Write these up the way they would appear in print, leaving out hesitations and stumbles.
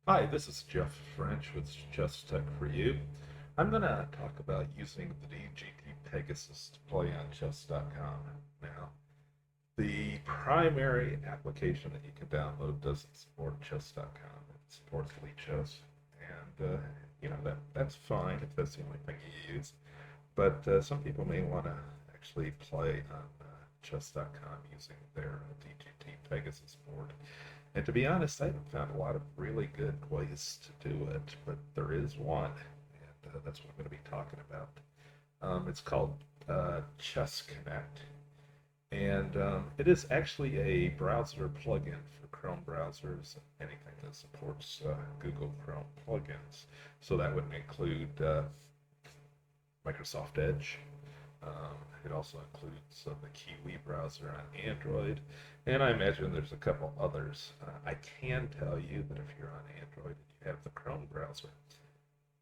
Hi, this is Jeff French with Just Tech for You. I'm going to talk about using the DGT Pegasus to play on chess.com. Now, the primary application that you can download doesn't support chess.com. It supports Lichess, and that's fine if that's the only thing you use. But some people may want to actually play on chess.com using their DGT Pegasus board. And to be honest, I haven't found a lot of really good ways to do it, but there is one, and that's what I'm going to be talking about. It's called Chess Connect, and it is actually a browser plugin for Chrome browsers, anything that supports Google Chrome plugins. So that would include Microsoft Edge. It also includes the Kiwi browser on Android, and I imagine there's a couple others. I can tell you that if you're on Android and you have the Chrome browser,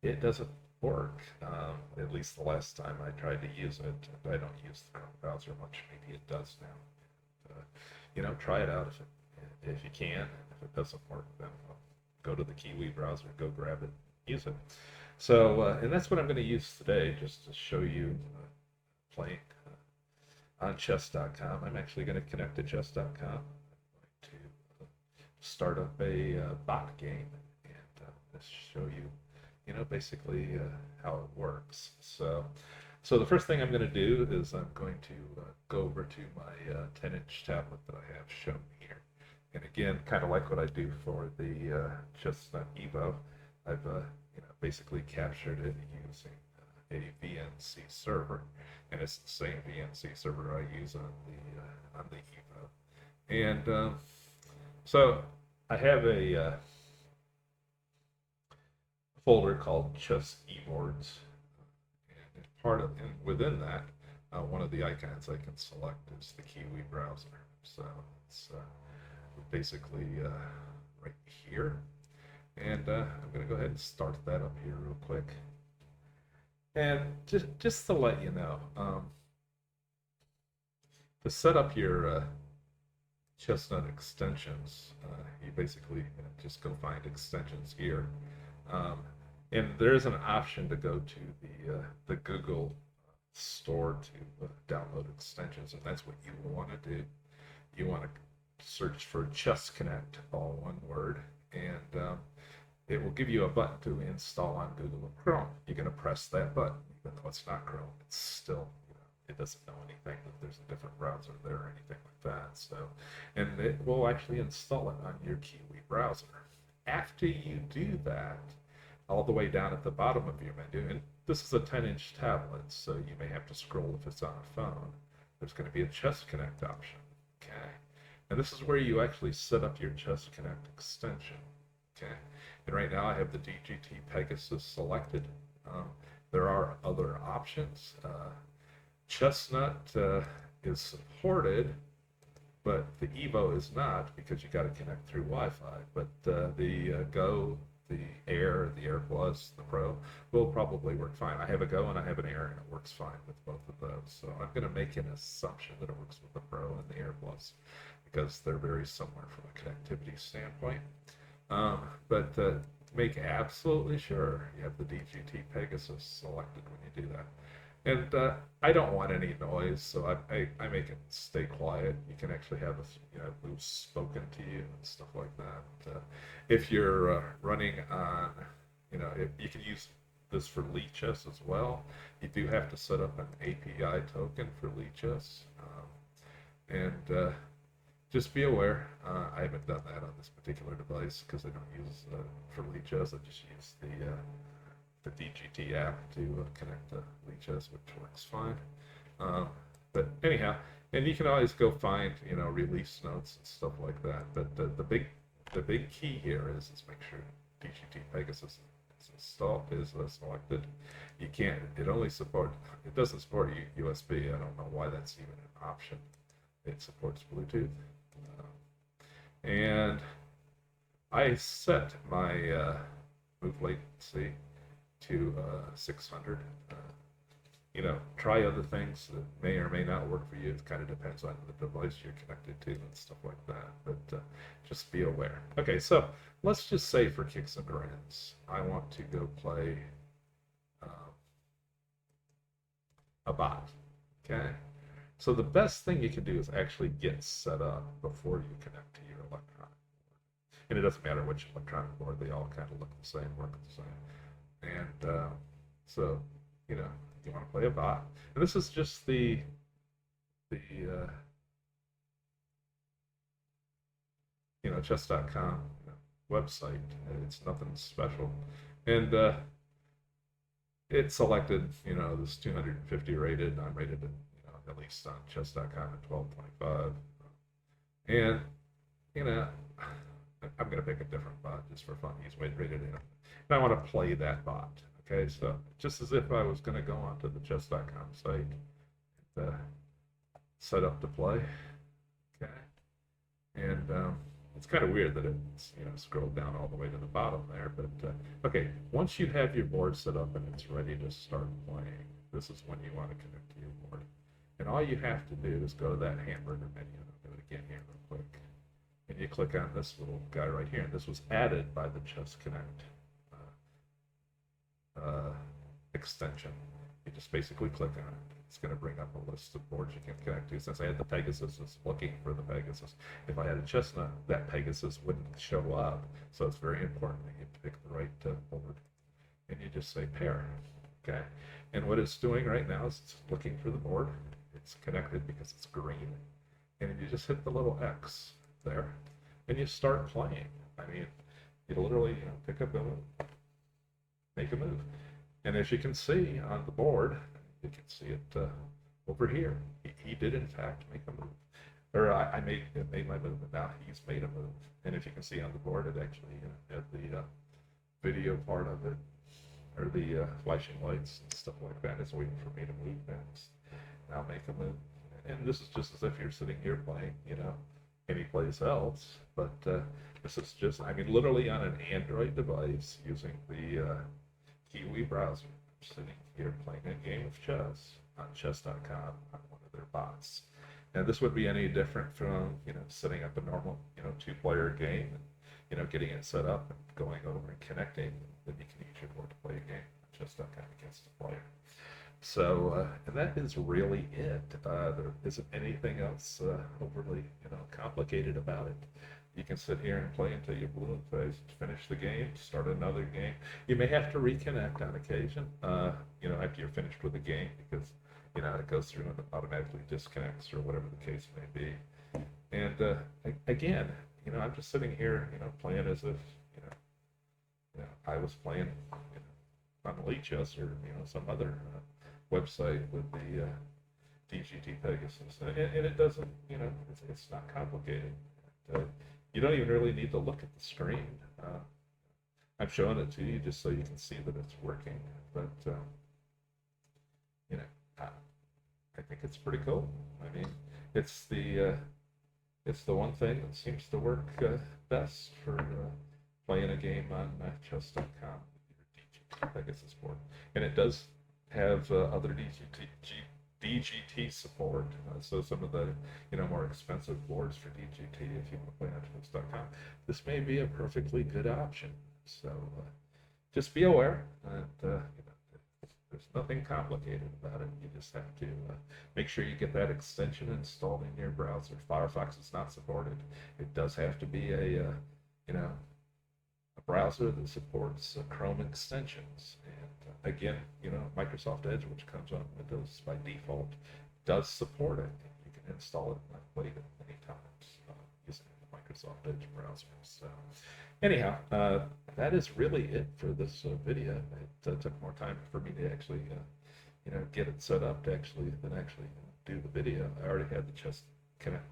it doesn't work. At least the last time I tried to use it, and I don't use the Chrome browser much. Maybe it does now. Try it out if you can. If it doesn't work, then go to the Kiwi browser, go grab it, use it. So, and that's what I'm going to use today, just to show you playing on chess.com. I'm actually going to connect to chess.com. I'm going to start up a bot game and just show you, basically how it works. So the first thing I'm going to do is I'm going to go over to my 10-inch tablet that I have shown here. And again, kind of like what I do for the Chestnut Evo, I've basically captured it using a VNC server, and it's the same VNC server I use on the Evo. And so I have a folder called Chess Ebords, and within that, one of the icons I can select is the Kiwi browser. So it's basically right here, and I'm going to go ahead and start that up here real quick. And just to let you know, to set up your Chestnut extensions, you basically just go find extensions here, um, and there's an option to go to the Google store to download extensions, and that's what you want to do. You want to search for Chess Connect, all one word, and it will give you a button to install on Google Chrome. You're going to press that button, even though it's not Chrome. It's still, it doesn't know anything that there's a different browser there or anything like that. So, and it will actually install it on your Kiwi browser. After you do that, all the way down at the bottom of your menu, and this is a 10-inch tablet, so you may have to scroll if it's on a phone. There's going to be a Chess Connect option. Okay, and this is where you actually set up your Chess Connect extension. Okay, and right now I have the DGT Pegasus selected. There are other options. Chestnut is supported, but the Evo is not because you got to connect through Wi-Fi. But the Go, the Air, the Air Plus, the Pro will probably work fine. I have a Go and I have an Air, and it works fine with both of those. So I'm going to make an assumption that it works with the Pro and the Air Plus because they're very similar from a connectivity standpoint. But make absolutely sure you have the DGT Pegasus selected when you do that. And I don't want any noise, so I make it stay quiet. You can actually have who's spoken to you and stuff like that. If you're running on, you can use this for Lichess as well. You do have to set up an API token for Lichess, and just be aware. I haven't done that on this particular device because I don't use for Lichess. I just use the DGT app to connect to Lichess, which works fine. But anyhow, and you can always go find release notes and stuff like that. But the big key here is make sure DGT Pegasus is installed, is selected. You can't. It doesn't support USB. I don't know why that's even an option. It supports Bluetooth. And I set my move latency to 600 try other things that may or may not work for you. It kind of depends on the device you're connected to and stuff like that. But just be aware. Okay, so let's just say for kicks and grins, I want to go play um, a bot. Okay, so the best thing you can do is actually get set up before you connect to your electronic. And it doesn't matter which electronic board; they all kind of look the same, work the same. And so, you want to play a bot, and this is just the chess.com website. It's nothing special, and it selected this 250 rated. I'm rated at least on chess.com at 1225, and you know I'm going to pick a different bot just for fun. He's rated in, and I want to play that bot. Okay, so just as if I was going to go onto the chess.com site, and, set up to play. Okay, and it's kind of weird that it's scrolled down all the way to the bottom there. But okay, once you have your board set up and it's ready to start playing, this is when you want to connect to your board. And all you have to do is go to that hamburger menu. I'll do it again here real quick. And you click on this little guy right here. And this was added by the Chess Connect extension. You just basically click on it. It's going to bring up a list of boards you can connect to. Since I had the Pegasus, it's looking for the Pegasus. If I had a Chestnut, that Pegasus wouldn't show up. So it's very important that you pick the right board. And you just say pair. Okay. And what it's doing right now is it's looking for the board. It's connected because it's green. And you just hit the little X there. And you start playing. I mean, you literally pick up a make a move. And as you can see on the board, you can see it over here. He did in fact make a move. Or I made my move, and now he's made a move. And if you can see on the board, it actually had the video part of it, or the flashing lights and stuff like that. It's waiting for me to move next. Now make a move. And this is just as if you're sitting here playing, any place else. But this is just, I mean, literally on an Android device using the Kiwi browser. I'm sitting here playing a game of chess on chess.com on one of their bots. And this would be any different from, setting up a normal, two-player game and, getting it set up and going over and connecting. Then you can use your board to play a game on chess.com against a player. So, and that is really it. There isn't anything else overly, complicated about it. You can sit here and play until you're blue in the face, finish the game, start another game. You may have to reconnect on occasion, after you're finished with the game, because, it goes through and automatically disconnects or whatever the case may be. And again, I'm just sitting here, playing as if, I was playing on Elite Chess or, some other website with the DGT Pegasus. And it doesn't, it's not complicated. You don't even really need to look at the screen. I'm showing it to you just so you can see that it's working. But, I think it's pretty cool. I mean, it's the one thing that seems to work best for playing a game on chess.com with your DGT Pegasus board. And it does have other DGT support, so some of the more expensive boards for DGT, if you want to play on chess.com, this may be a perfectly good option. So just be aware that there's nothing complicated about it. You just have to make sure you get that extension installed in your browser. Firefox is not supported. It does have to be a browser that supports Chrome extensions. And again, Microsoft Edge, which comes on Windows by default, does support it. You can install it, and I've played it many times using the Microsoft Edge browser. So anyhow, that is really it for this video. It took more time for me to actually, get it set up to actually do the video. I already had the Chess Connect,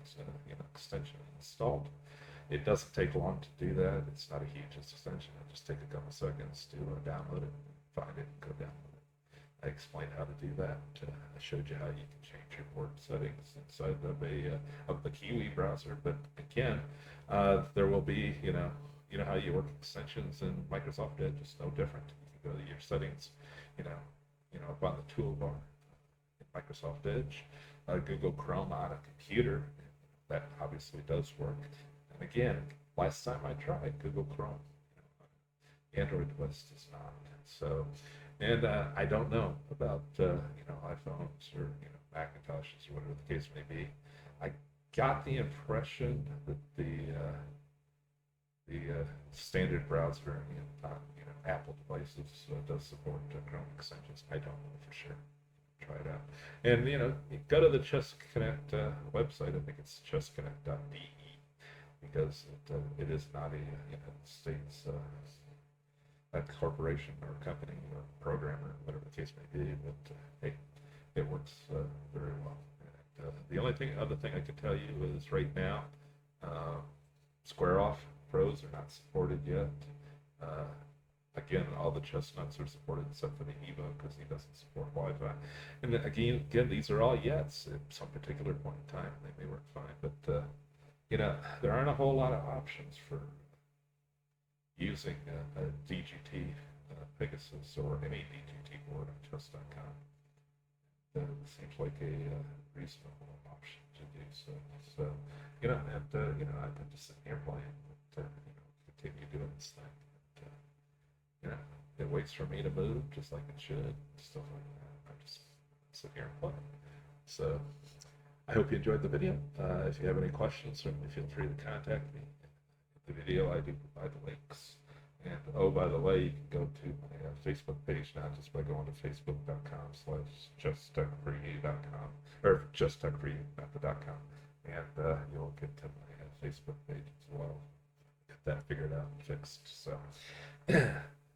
extension installed. It doesn't take long to do that. It's not a huge extension. It'll just take a couple seconds to download it, find it, and go download it. I explained how to do that. I showed you how you can change your board settings inside of the Kiwi browser. But again, there will be, how you work extensions in Microsoft Edge is no different. You can go to your settings, up on the toolbar, Microsoft Edge, Google Chrome on a computer. That obviously does work. And again, last time I tried Google Chrome, Android device does not. So, and I don't know about iPhones or Macintoshes or whatever the case may be. I got the impression that the standard browser on Apple devices does support Chrome extensions. I don't know for sure. Try it out. And you go to the Chess Connect website. I think it's chessconnect.de because it is not a United States a corporation or company or programmer, whatever the case may be. But hey, it works very well. And, the only other thing I can tell you is right now, Square Off Pros are not supported yet. Again, all the chestnuts are supported except for the Evo because he doesn't support Wi-Fi. And again, these are all yets. At some particular point in time, they may work fine, but there aren't a whole lot of options for using a DGT Pegasus or any DGT board on chess.com. It seems like a reasonable option to do so. So, and I've been just sitting here playing, but continue doing this thing. It waits for me to move just like it should, stuff like that. I just sit here and play. So, I hope you enjoyed the video. If you have any questions, certainly feel free to contact me. In the video, I do provide the links. And oh, by the way, you can go to my Facebook page now just by going to facebook.com/justtechforyou.com or justtechforyou, not the .com, and you'll get to my Facebook page as well. Get that figured out and fixed, so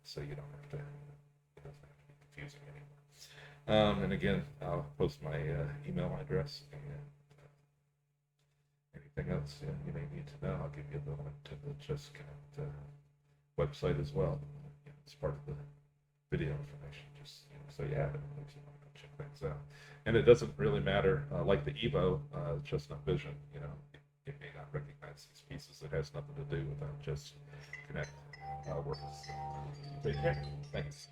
so you don't have to. It doesn't have to be confusing anymore. And again, I'll post my email address and anything else you may need to know. I'll give you the link to the Just Connect website as well. It's part of the video information, just so you have it if you want to go check things out. And it doesn't really matter, like the Evo, Chestnut Vision, it may not recognize these pieces. It has nothing to do with Just Connect works. Take care. Thanks.